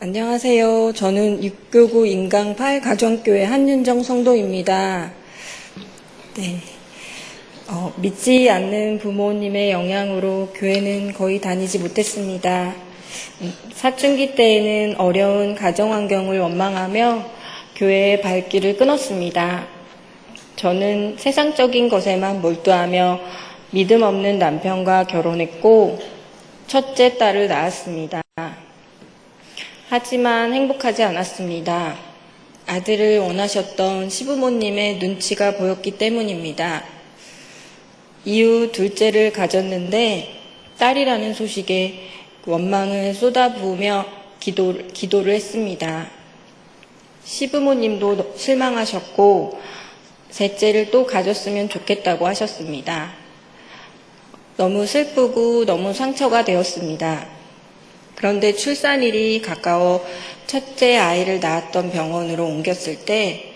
안녕하세요. 저는 육교구 인강8 가정교회 한윤정 성도입니다. 네. 믿지 않는 부모님의 영향으로 교회는 거의 다니지 못했습니다. 사춘기 때에는 어려운 가정 환경을 원망하며 교회의 발길을 끊었습니다. 저는 세상적인 것에만 몰두하며 믿음 없는 남편과 결혼했고 첫째 딸을 낳았습니다. 하지만 행복하지 않았습니다. 아들을 원하셨던 시부모님의 눈치가 보였기 때문입니다. 이후 둘째를 가졌는데 딸이라는 소식에 원망을 쏟아부으며 기도를 했습니다. 시부모님도 실망하셨고 셋째를 또 가졌으면 좋겠다고 하셨습니다. 너무 슬프고 너무 상처가 되었습니다. 그런데 출산일이 가까워 첫째 아이를 낳았던 병원으로 옮겼을 때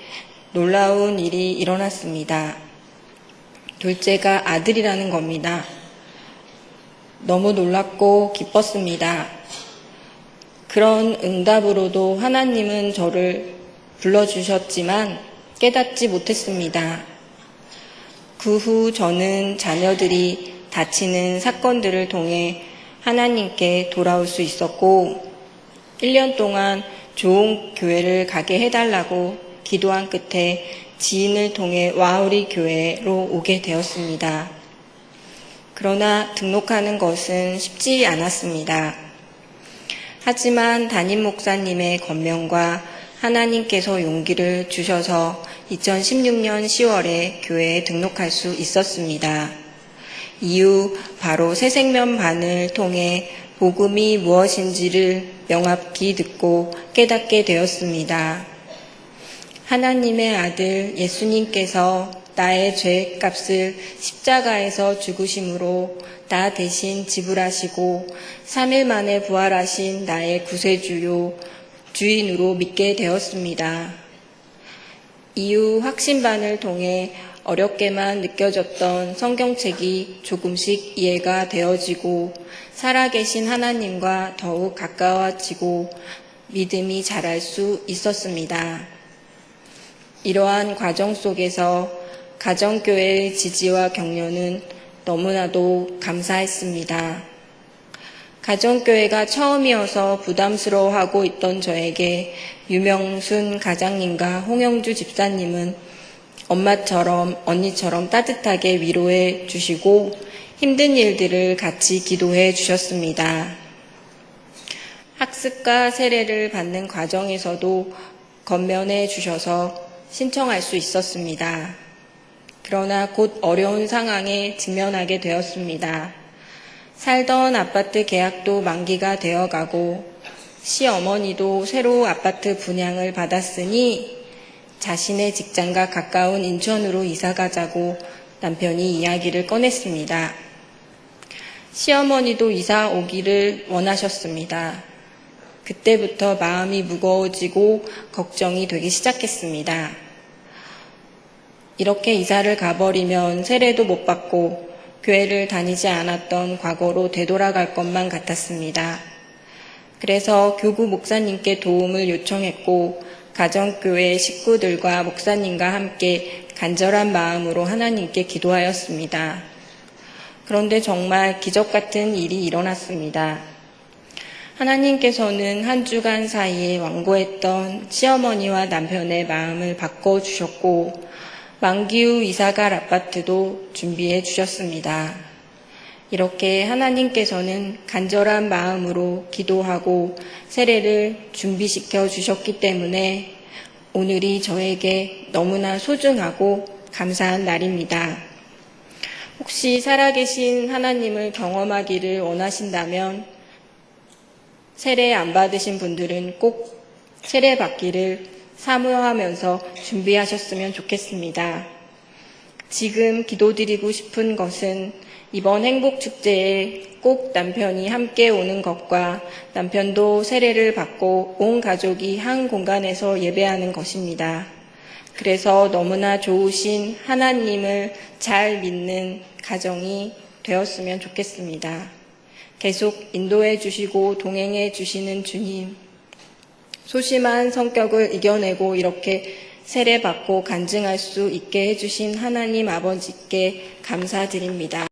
놀라운 일이 일어났습니다. 둘째가 아들이라는 겁니다. 너무 놀랐고 기뻤습니다. 그런 응답으로도 하나님은 저를 불러주셨지만 깨닫지 못했습니다. 그 후 저는 자녀들이 다치는 사건들을 통해 하나님께 돌아올 수 있었고 1년 동안 좋은 교회를 가게 해달라고 기도한 끝에 지인을 통해 와우리 교회로 오게 되었습니다. 그러나 등록하는 것은 쉽지 않았습니다. 하지만 담임 목사님의 권면과 하나님께서 용기를 주셔서 2016년 10월에 교회에 등록할 수 있었습니다. 이후 바로 새생명반을 통해 복음이 무엇인지를 명확히 듣고 깨닫게 되었습니다. 하나님의 아들 예수님께서 나의 죄값을 십자가에서 죽으심으로 나 대신 지불하시고 3일 만에 부활하신 나의 구세주요 주인으로 믿게 되었습니다. 이후 확신반을 통해 어렵게만 느껴졌던 성경책이 조금씩 이해가 되어지고 살아계신 하나님과 더욱 가까워지고 믿음이 자랄 수 있었습니다. 이러한 과정 속에서 가정교회의 지지와 격려는 너무나도 감사했습니다. 가정교회가 처음이어서 부담스러워하고 있던 저에게 유명순 가장님과 홍영주 집사님은 엄마처럼 언니처럼 따뜻하게 위로해 주시고 힘든 일들을 같이 기도해 주셨습니다. 학습과 세례를 받는 과정에서도 권면해 주셔서 신청할 수 있었습니다. 그러나 곧 어려운 상황에 직면하게 되었습니다. 살던 아파트 계약도 만기가 되어가고 시어머니도 새로 아파트 분양을 받았으니 자신의 직장과 가까운 인천으로 이사가자고 남편이 이야기를 꺼냈습니다. 시어머니도 이사 오기를 원하셨습니다. 그때부터 마음이 무거워지고 걱정이 되기 시작했습니다. 이렇게 이사를 가버리면 세례도 못 받고 교회를 다니지 않았던 과거로 되돌아갈 것만 같았습니다. 그래서 교구 목사님께 도움을 요청했고 가정교회 식구들과 목사님과 함께 간절한 마음으로 하나님께 기도하였습니다. 그런데 정말 기적 같은 일이 일어났습니다. 하나님께서는 한 주간 사이에 완고했던 시어머니와 남편의 마음을 바꿔주셨고 만기 후 이사갈 아파트도 준비해 주셨습니다. 이렇게 하나님께서는 간절한 마음으로 기도하고 세례를 준비시켜 주셨기 때문에 오늘이 저에게 너무나 소중하고 감사한 날입니다. 혹시 살아계신 하나님을 경험하기를 원하신다면 세례 안 받으신 분들은 꼭 세례 받기를 사모하면서 준비하셨으면 좋겠습니다. 지금 기도드리고 싶은 것은 이번 행복축제에 꼭 남편이 함께 오는 것과 남편도 세례를 받고 온 가족이 한 공간에서 예배하는 것입니다. 그래서 너무나 좋으신 하나님을 잘 믿는 가정이 되었으면 좋겠습니다. 계속 인도해 주시고 동행해 주시는 주님, 소심한 성격을 이겨내고 이렇게 세례받고 간증할 수 있게 해주신 하나님 아버지께 감사드립니다.